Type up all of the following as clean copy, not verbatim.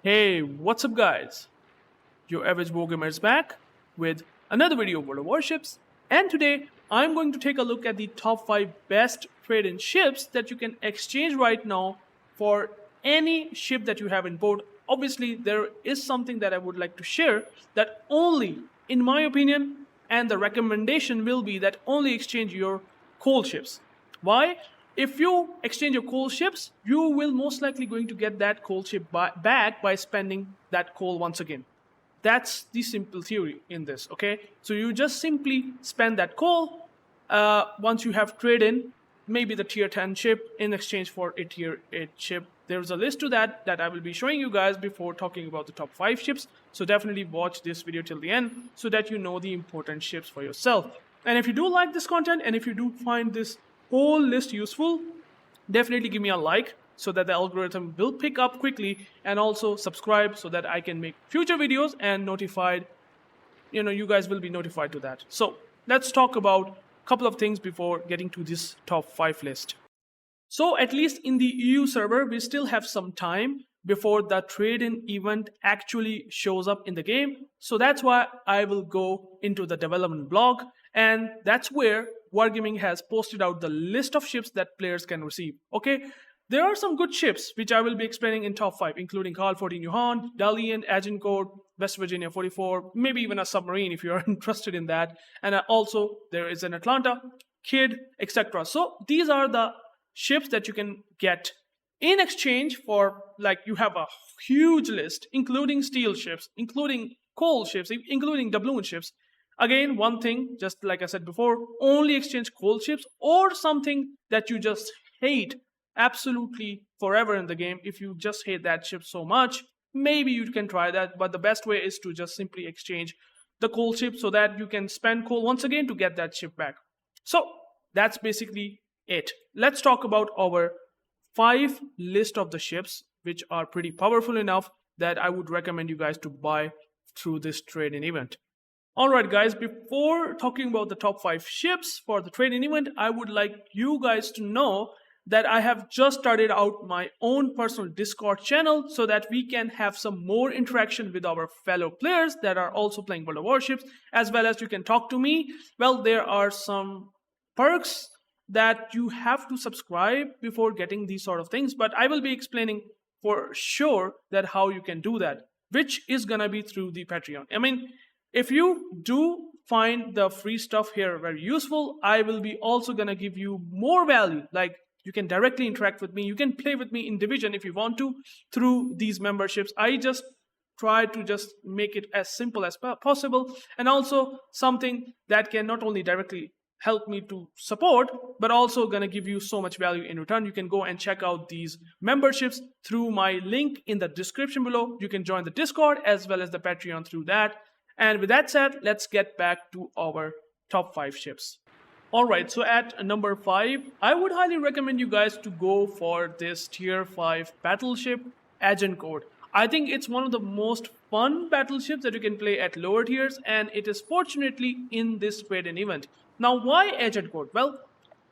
Hey, what's up guys? Your average wargamer is back with another video of World of Warships, and today I'm going to take a look at the top 5 best trade-in ships that you can exchange right now for any ship that you have in board. Obviously, there is something that I would like to share that only, in my opinion, and the recommendation will be that only exchange your coal ships. Why? If you exchange your coal ships, you will most likely going to get that coal ship back by spending that coal once again. That's the simple theory in this, okay? So you just simply spend that coal once you have trade in maybe the tier 10 ship in exchange for a tier 8 ship. There's a list to that I will be showing you guys before talking about the top 5 ships. So definitely watch this video till the end so that you know the important ships for yourself. And if you do like this content and if you do find this whole list useful, definitely give me a like so that the algorithm will pick up quickly, and also subscribe so that I can make future videos and you guys will be notified to that. So let's talk about a couple of things before getting to this top 5 list. So at least in the EU server, we still have some time before the trade-in event actually shows up in the game. So that's why I will go into the development blog, and that's where Wargaming has posted out the list of ships that players can receive. Okay, there are some good ships which I will be explaining in top 5, including Karl XIV Johan, Dalian, Agincourt, West Virginia 44, maybe even a submarine if you are interested in that. And also there is an Atlanta, Kid, etc. So these are the ships that you can get in exchange for, like, you have a huge list, including steel ships, including coal ships, including doubloon ships. Again, one thing, just like I said before, only exchange coal ships or something that you just hate absolutely forever in the game. If you just hate that ship so much, maybe you can try that, but the best way is to just simply exchange the coal ship so that you can spend coal once again to get that ship back. So that's basically it. Let's talk about our 5 list of the ships which are pretty powerful enough that I would recommend you guys to buy through this trade-in event. Alright guys, before talking about the top 5 ships for the trade-in event, I would like you guys to know that I have just started out my own personal Discord channel so that we can have some more interaction with our fellow players that are also playing World of Warships, as well as you can talk to me. Well, there are some perks that you have to subscribe before getting these sort of things, but I will be explaining for sure that how you can do that, which is gonna be through the Patreon. I mean, if you do find the free stuff here very useful, I will be also gonna give you more value. Like, you can directly interact with me, you can play with me in Division if you want to through these memberships. I just try to just make it as simple as possible, and also something that can not only directly help me to support, but also gonna give you so much value in return. You can go and check out these memberships through my link in the description below. You can join the Discord as well as the Patreon through that. And with that said, let's get back to our top 5 ships. Alright, so at number 5, I would highly recommend you guys to go for this tier 5 battleship, Agincourt. I think it's one of the most fun battleships that you can play at lower tiers, and it is fortunately in this trade-in event. Now, why Agincourt? Well,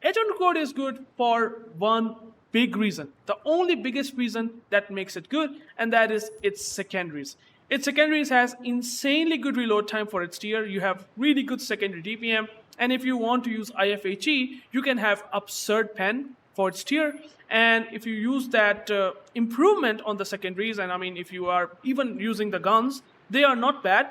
Agincourt is good for one big reason. The only biggest reason that makes it good, and that is its secondaries. Its secondaries has insanely good reload time for its tier. You have really good secondary DPM, and if you want to use IFHE, you can have absurd pen for its tier. And if you use that improvement on the secondaries, and I mean, if you are even using the guns, they are not bad,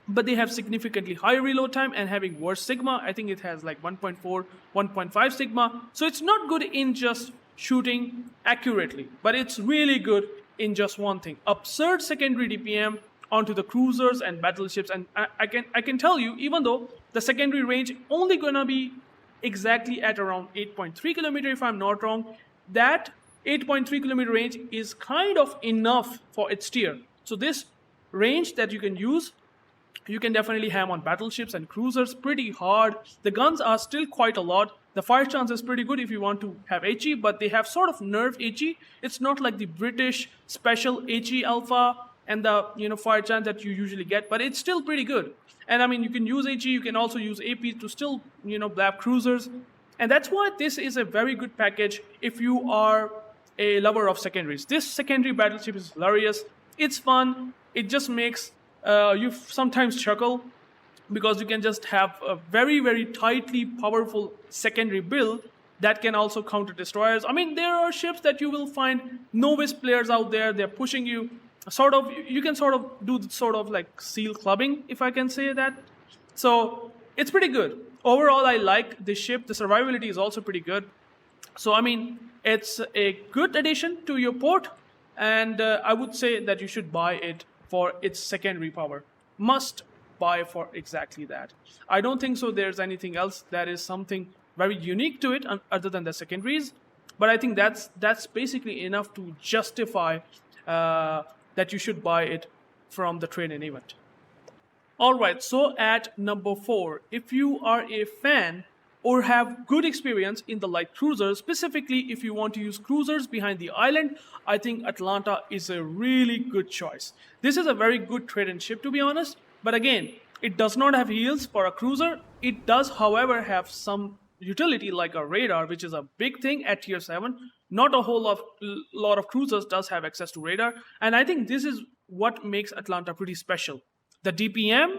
but they have significantly higher reload time and having worse sigma. I think it has like 1.4, 1.5 sigma. So it's not good in just shooting accurately, but it's really good in just one thing: absurd secondary DPM onto the cruisers and battleships. And I can tell you, even though the secondary range only gonna be exactly at around 8.3 kilometer if I'm not wrong, that 8.3 kilometer range is kind of enough for its tier. So this range that you can use, you can definitely ham on battleships and cruisers pretty hard. The guns are still quite a lot. The fire chance is pretty good if you want to have HE, but they have sort of nerfed HE. It's not like the British special HE alpha and the fire chance that you usually get, but it's still pretty good. And I mean, you can use HE, you can also use AP to still blab cruisers, and that's why this is a very good package if you are a lover of secondaries. This secondary battleship is hilarious. It's fun. It just makes you sometimes chuckle because you can just have a very, very tightly powerful secondary build that can also counter destroyers. I mean, there are ships that you will find novice players out there. They're pushing you. You can sort of do sort of like seal clubbing, if I can say that. So it's pretty good. Overall, I like this ship. The survivability is also pretty good. So, I mean, it's a good addition to your port, and I would say that you should buy it for its secondary power. Must buy for exactly that. I don't think so there's anything else that is something very unique to it other than the secondaries, but I think that's basically enough to justify that you should buy it from the trade-in event. Alright, so at number 4, if you are a fan or have good experience in the light cruisers, specifically if you want to use cruisers behind the island, I think Atlanta is a really good choice. This is a very good trade-in ship, to be honest, but again, it does not have heals for a cruiser. It does, however, have some utility like a radar, which is a big thing at tier 7. Not a whole lot of cruisers does have access to radar, and I think this is what makes Atlanta pretty special. The DPM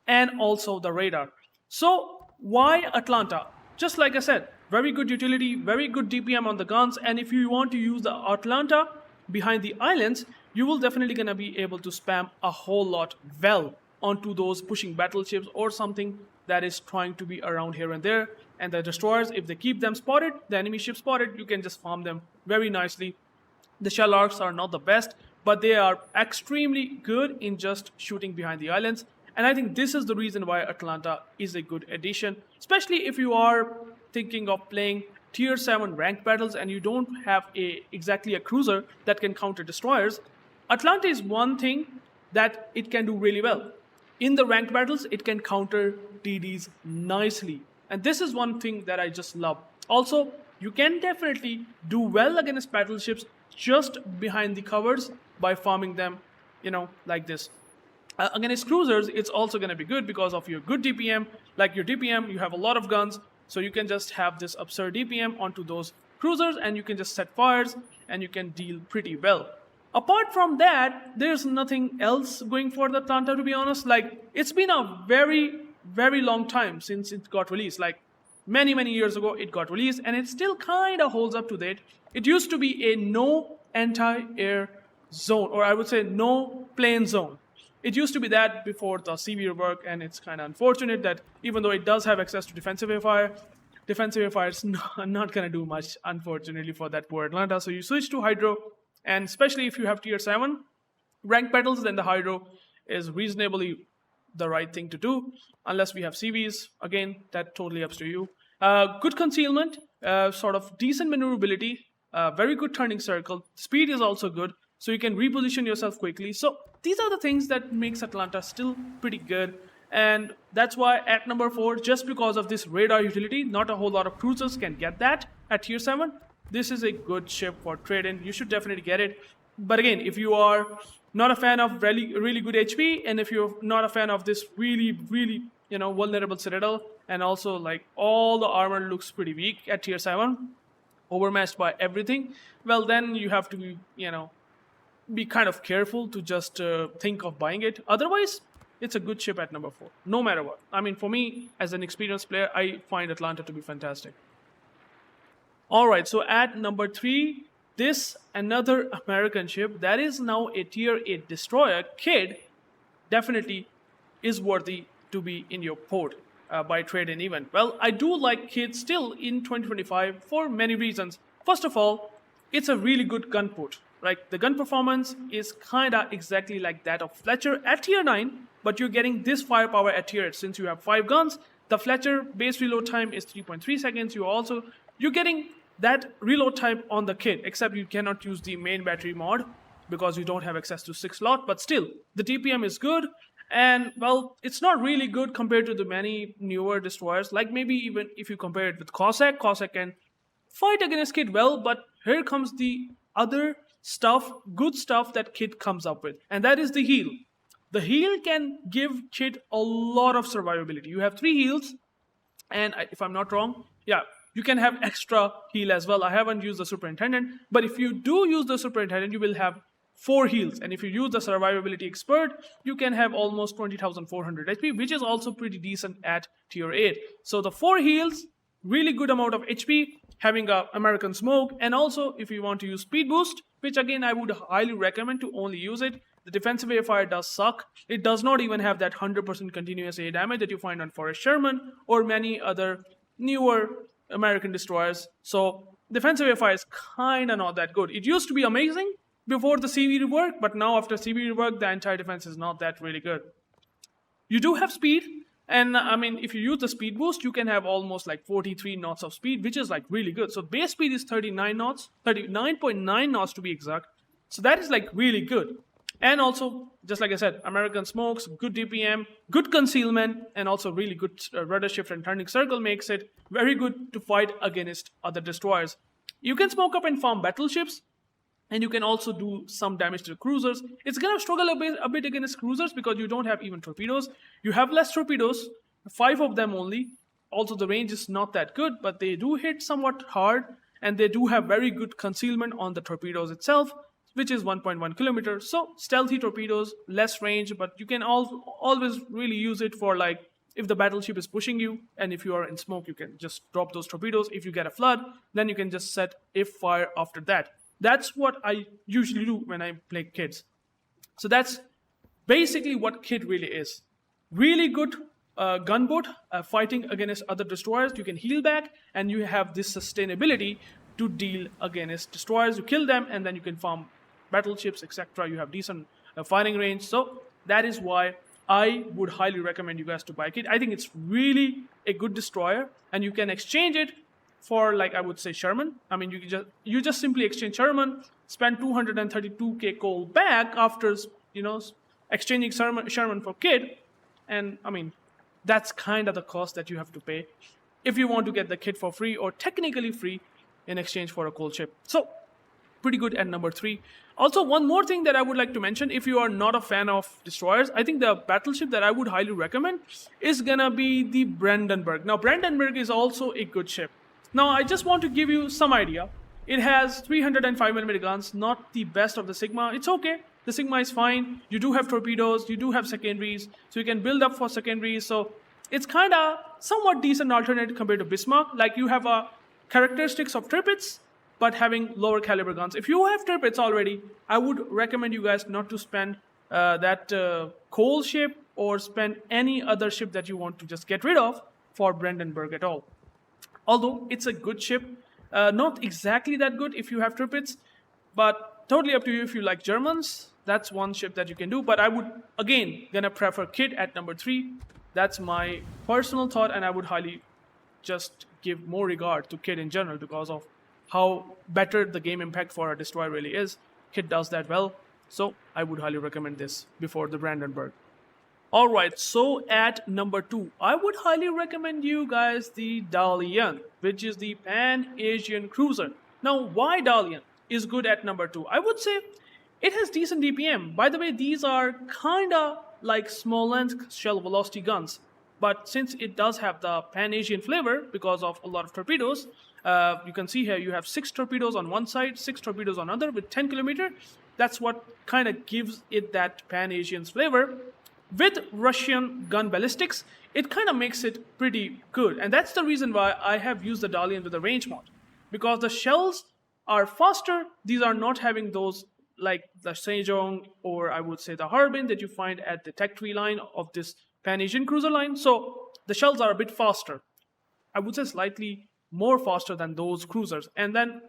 and also the radar. So why Atlanta? Just like I said, very good utility, very good DPM on the guns, and if you want to use the Atlanta behind the islands, you will definitely gonna be able to spam a whole lot well onto those pushing battleships or something that is trying to be around here and there. And the destroyers, if they keep them spotted, the enemy ship spotted, you can just farm them very nicely. The shell arcs are not the best, but they are extremely good in just shooting behind the islands. And I think this is the reason why Atlanta is a good addition, especially if you are thinking of playing tier 7 ranked battles and you don't have exactly a cruiser that can counter destroyers. Atlanta is one thing that it can do really well. In the ranked battles, it can counter TDs nicely. And this is one thing that I just love. Also, you can definitely do well against battleships just behind the covers by farming them, like this. Against cruisers, it's also going to be good because of your good DPM. Like your DPM, you have a lot of guns, so you can just have this absurd DPM onto those cruisers and you can just set fires and you can deal pretty well. Apart from that, there's nothing else going for the Atlanta, to be honest. Like, it's been a very, very long time since it got released. Like, many, many years ago, it got released, and it still kind of holds up to date. It used to be a no anti-air zone, or I would say no plane zone. It used to be that before the CV rework, and it's kind of unfortunate that even though it does have access to defensive airfire is not going to do much, unfortunately, for that poor Atlanta. So you switch to Hydro, and especially if you have tier 7 ranked battles, then the Hydro is reasonably the right thing to do, unless we have CVs. Again, that totally up to you. Good concealment, sort of decent maneuverability, very good turning circle. Speed is also good, so you can reposition yourself quickly. So these are the things that makes Atlanta still pretty good, and that's why at number 4, just because of this radar utility, not a whole lot of cruisers can get that at tier 7. This is a good ship for trade-in. You should definitely get it. But again, if you are not a fan of really good HP, and if you're not a fan of this really vulnerable citadel, and also like all the armor looks pretty weak at tier 7, overmatched by everything, well then you have to be kind of careful to just think of buying it. Otherwise, it's a good ship at number 4, no matter what. I mean, for me, as an experienced player, I find Atlanta to be fantastic. Alright, so at number 3, this another American ship that is now a tier 8 destroyer, Kid, definitely is worthy to be in your port by trade-in event. Well, I do like Kid still in 2025 for many reasons. First of all, it's a really good gun port. Like, the gun performance is kinda exactly like that of Fletcher at tier 9, but you're getting this firepower at tier 8. Since you have 5 guns, the Fletcher base reload time is 3.3 seconds. You're getting that reload time on the Kid, except you cannot use the main battery mod because you don't have access to 6 slot, but still, the DPM is good, and well, it's not really good compared to the many newer destroyers, like maybe even if you compare it with Cossack can fight against Kid well, but here comes the other stuff, good stuff that Kid comes up with, and that is the heal. The heal can give Kid a lot of survivability. You have 3 heals, and if I'm not wrong, yeah, you can have extra heal as well. I haven't used the Superintendent, but if you do use the Superintendent, you will have 4 heals, and if you use the survivability expert, you can have almost 20,400 HP, which is also pretty decent at tier 8. So the 4 heals, really good amount of HP, having a American smoke, and also if you want to use speed boost, which again I would highly recommend to only use it. The defensive AFI does suck. It does not even have that 100% continuous A damage that you find on Forrest Sherman or many other newer American destroyers. So defensive AFI is kinda not that good. It used to be amazing before the CV rework, but now after CV rework, the entire defense is not that really good. You do have speed, and I mean, if you use the speed boost, you can have almost like 43 knots of speed, which is like really good. So base speed is 39 knots, 39.9 knots to be exact. So that is like really good. And also, just like I said, American smokes, good DPM, good concealment, and also really good rudder shift and turning circle makes it very good to fight against other destroyers. You can smoke up and farm battleships, and you can also do some damage to the cruisers. It's gonna struggle a bit against cruisers because you don't have even torpedoes. You have less torpedoes, 5 of them only. Also, the range is not that good, but they do hit somewhat hard, and they do have very good concealment on the torpedoes itself, which is 1.1 kilometers. So stealthy torpedoes, less range, but you can always really use it for like if the battleship is pushing you, and if you are in smoke, you can just drop those torpedoes. If you get a flood, then you can just set if fire after that. That's what I usually do when I play kids. So that's basically what Kid really is. Really good gunboat fighting against other destroyers. You can heal back, and you have this sustainability to deal against destroyers. You kill them, and then you can farm battleships, etc. You have decent firing range. So that is why I would highly recommend you guys to buy Kid. I think it's really a good destroyer, and you can exchange it for, like, I would say Sherman. I mean, you just simply exchange Sherman, spend 232k coal back after, you know, exchanging Sherman for Kid, and I mean, that's kind of the cost that you have to pay if you want to get the kit for free or technically free in exchange for a coal ship. So pretty good at number 3. Also, one more thing that I would like to mention, if you are not a fan of destroyers, I think the battleship that I would highly recommend is gonna be the Brandenburg. Now, Brandenburg is also a good ship. Now, I just want to give you some idea. It has 305mm guns, not the best of the Sigma. It's okay. The Sigma is fine. You do have torpedoes. You do have secondaries. So you can build up for secondaries. So it's kind of somewhat decent alternative compared to Bismarck. Like, you have characteristics of Tirpitz, but having lower caliber guns. If you have Tirpitz already, I would recommend you guys not to spend that coal ship or spend any other ship that you want to just get rid of for Brandenburg at all. Although it's a good ship, not exactly that good if you have Tirpitz, but totally up to you if you like Germans. That's one ship that you can do, but I would, again, gonna prefer Kid at number 3. That's my personal thought, and I would highly just give more regard to Kid in general because of how better the game impact for a destroyer really is. Kid does that well, so I would highly recommend this before the Brandenburg. Alright, so at number 2, I would highly recommend you guys the Dalian, which is the Pan-Asian cruiser. Now, why Dalian is good at number 2? I would say it has decent DPM. By the way, these are kinda like Smolensk shell velocity guns, but since it does have the Pan-Asian flavor because of a lot of torpedoes, you can see here you have 6 torpedoes on one side, 6 torpedoes on other with 10 kilometer. That's what kind of gives it that Pan-Asian flavor. With Russian gun ballistics, it kind of makes it pretty good. And that's the reason why I have used the Dalian with the range mod. Because the shells are faster. These are not having those like the Sejong or I would say the Harbin that you find at the tech tree line of this Pan-Asian cruiser line. So the shells are a bit faster. I would say slightly more faster than those cruisers. And then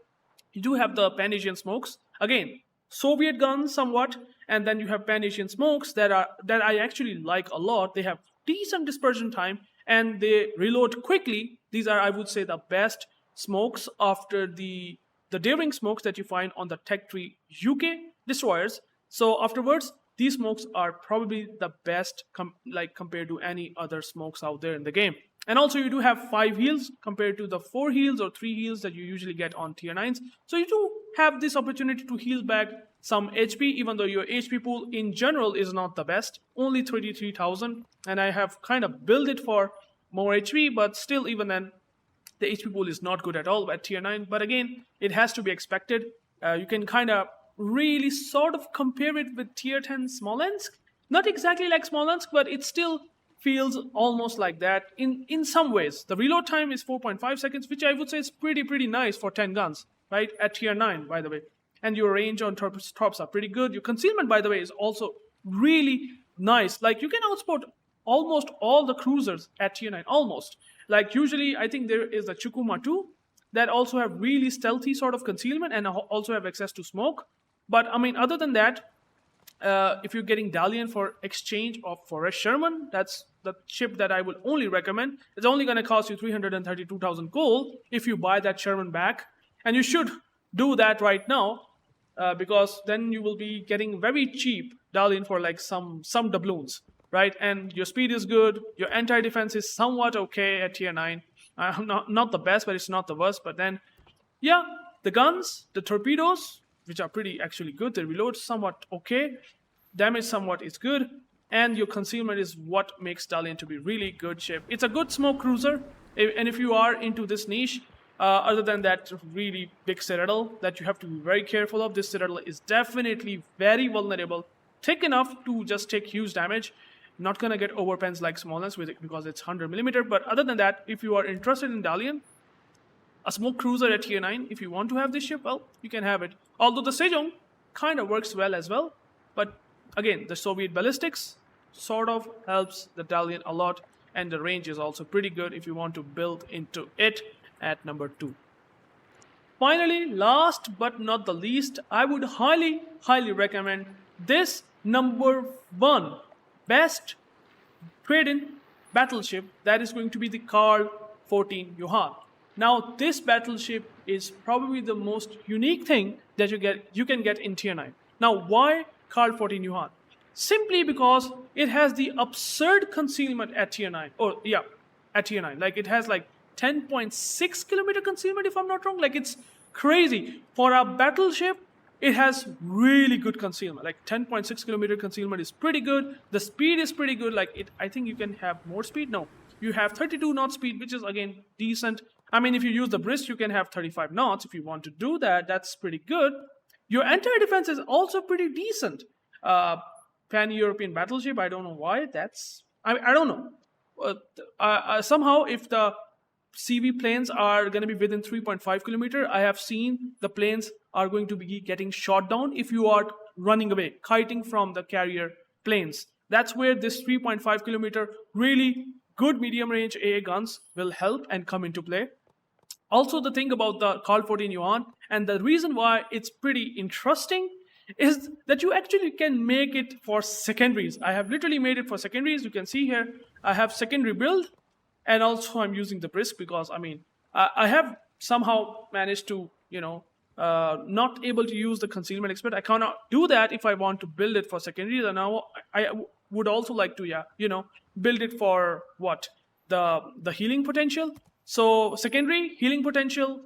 you do have the Pan-Asian smokes. Again, Soviet guns somewhat, and then you have Pan-Asian smokes that I actually like a lot. They have decent dispersion time and they reload quickly. These are, I would say, the best smokes after the daring smokes that you find on the Tech Tree UK destroyers. So afterwards, these smokes are probably the best compared to any other smokes out there in the game. And also you do have 5 heals compared to the 4 heals or 3 heals that you usually get on tier 9s. So you do have this opportunity to heal back some HP, even though your HP pool in general is not the best. Only 33,000, and I have kind of built it for more HP, but still even then, the HP pool is not good at all at tier 9. But again, it has to be expected. You can kind of really sort of compare it with Tier 10 Smolensk. Not exactly like Smolensk, but it still feels almost like that in some ways. The reload time is 4.5 seconds, which I would say is pretty nice for 10 guns, right? At Tier 9, by the way. And your range on torps are pretty good. Your concealment, by the way, is also really nice. Like, you can outspot almost all the cruisers at Tier 9, almost. Like, usually, I think there is the Chukuma 2 that also have really stealthy sort of concealment and also have access to smoke. But, I mean, other than that, if you're getting Dalian for exchange of for a Sherman, that's the ship that I will only recommend. It's only going to cost you 332,000 gold if you buy that Sherman back. And you should do that right now because then you will be getting very cheap Dalian for like some doubloons, right? And your speed is good. Your anti-defense is somewhat okay at Tier 9. Not the best, but it's not the worst. But then, yeah, the guns, the torpedoes, which are pretty actually good. They reload somewhat okay. Damage somewhat is good. And your concealment is what makes Dalian to be really good ship. It's a good smoke cruiser. And if you are into this niche, other than that really big citadel that you have to be very careful of, this citadel is definitely very vulnerable. Thick enough to just take huge damage. Not going to get overpens like Smolensk with it because it's 100mm. But other than that, if you are interested in Dalian, a smoke cruiser at Tier 9, if you want to have this ship, well, you can have it. Although the Sejong kind of works well as well. But again, the Soviet ballistics sort of helps the Dalian a lot. And the range is also pretty good if you want to build into it at number 2. Finally, last but not the least, I would highly recommend this number 1 best trade-in battleship. That is going to be the Karl XIV Johan. Now, this battleship is probably the most unique thing that you can get in Tier 9. Now, why Karl XIV Johan? Simply because it has the absurd concealment at Tier 9. Oh, yeah, at Tier 9. Like, it has like 10.6 kilometer concealment, if I'm not wrong. Like, it's crazy. For a battleship, it has really good concealment. Like, 10.6 kilometer concealment is pretty good. The speed is pretty good. Like, I think you can have more speed. No, you have 32 knot speed, which is, again, decent. I mean, if you use the brisk, you can have 35 knots. If you want to do that, that's pretty good. Your anti-defense is also pretty decent. Pan-European battleship, I don't know why. I don't know. Somehow, if the CV planes are going to be within 3.5 kilometer, I have seen the planes are going to be getting shot down if you are running away, kiting from the carrier planes. That's where this 3.5 kilometer really good medium range AA guns will help and come into play. Also, the thing about the Karl XIV Johan, and the reason why it's pretty interesting, is that you actually can make it for secondaries. I have literally made it for secondaries. You can see here, I have secondary build, and also I'm using the brisk because, I mean, I have somehow managed to, not able to use the concealment expert. I cannot do that if I want to build it for secondaries. And now I would also like to, build it for what? The healing potential. So secondary, healing potential,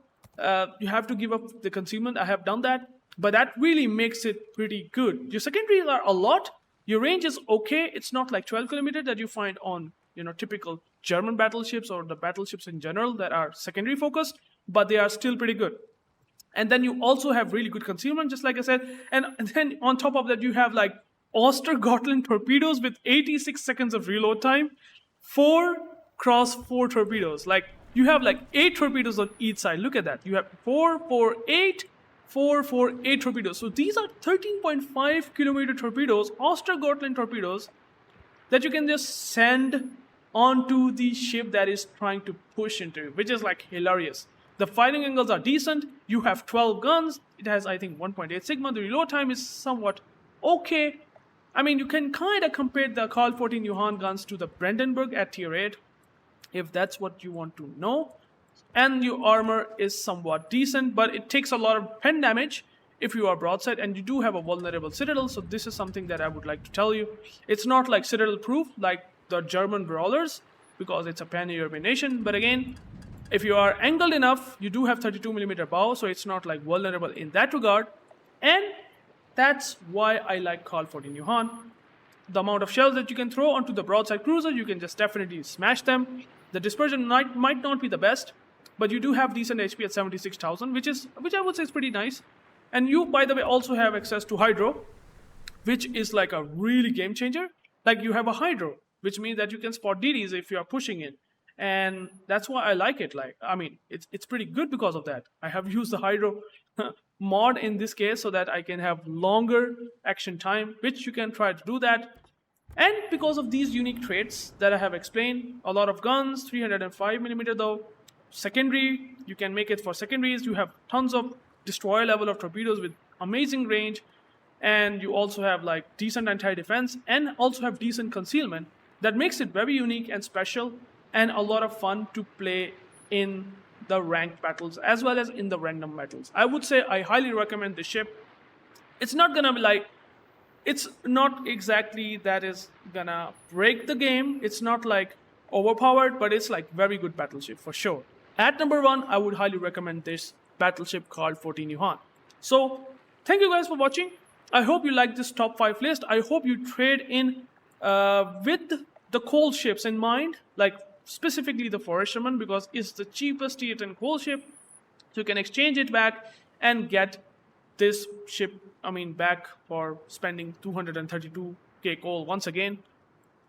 you have to give up the concealment. I have done that. But that really makes it pretty good. Your secondaries are a lot. Your range is okay. It's not like 12 kilometers that you find on, typical German battleships or the battleships in general that are secondary focused, but they are still pretty good. And then you also have really good concealment, just like I said. And then on top of that, you have like Ostergotland torpedoes with 86 seconds of reload time, 4x4 torpedoes. Like, you have like 8 torpedoes on each side. Look at that. You have 4, 4, 8, 4, 4, 8 torpedoes. So these are 13.5 kilometer torpedoes, Ostergotland torpedoes, that you can just send onto the ship that is trying to push into it, which is like hilarious. The firing angles are decent. You have 12 guns. It has, I think, 1.8 sigma. The reload time is somewhat okay. I mean, you can kind of compare the Karl XIV Johan guns to the Brandenburg at Tier 8, if that's what you want to know. And your armor is somewhat decent, but it takes a lot of pen damage if you are broadside, and you do have a vulnerable citadel. So this is something that I would like to tell you. It's not like citadel proof like the German brawlers because it's a pan-European nation. But again, if you are angled enough, you do have 32mm bow, so it's not like vulnerable in that regard. And that's why I like Karl XIV Johan. The amount of shells that you can throw onto the broadside cruiser, you can just definitely smash them. The dispersion might not be the best, but you do have decent HP at 76,000, which I would say is pretty nice. And you, by the way, also have access to hydro, which is like a really game changer. Like you have a hydro, which means that you can spot DDs if you are pushing in. And that's why I like it. Like, I mean, it's pretty good because of that. I have used the hydro mod in this case so that I can have longer action time, which you can try to do that. And because of these unique traits that I have explained, a lot of guns, 305mm though, secondary, you can make it for secondaries, you have tons of destroyer level of torpedoes with amazing range, and you also have like decent anti-defense and also have decent concealment that makes it very unique and special and a lot of fun to play in the ranked battles as well as in the random battles. I would say I highly recommend this ship. It's not gonna be like, it's not exactly that is gonna break the game. It's not like overpowered, but it's like very good battleship for sure. At number 1, I would highly recommend this battleship Karl XIV Johan. So thank you guys for watching. I hope you like this top 5 list. I hope you trade in with the coal ships in mind, like specifically the Foresterman, because it's the cheapest tier 10 coal ship. So you can exchange it back and get this ship, back for spending 232k coal once again.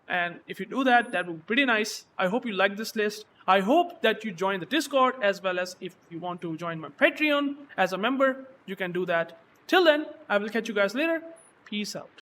And if you do that, that would be pretty nice. I hope you like this list. I hope that you join the Discord, as well as if you want to join my Patreon as a member, you can do that. Till then, I will catch you guys later. Peace out.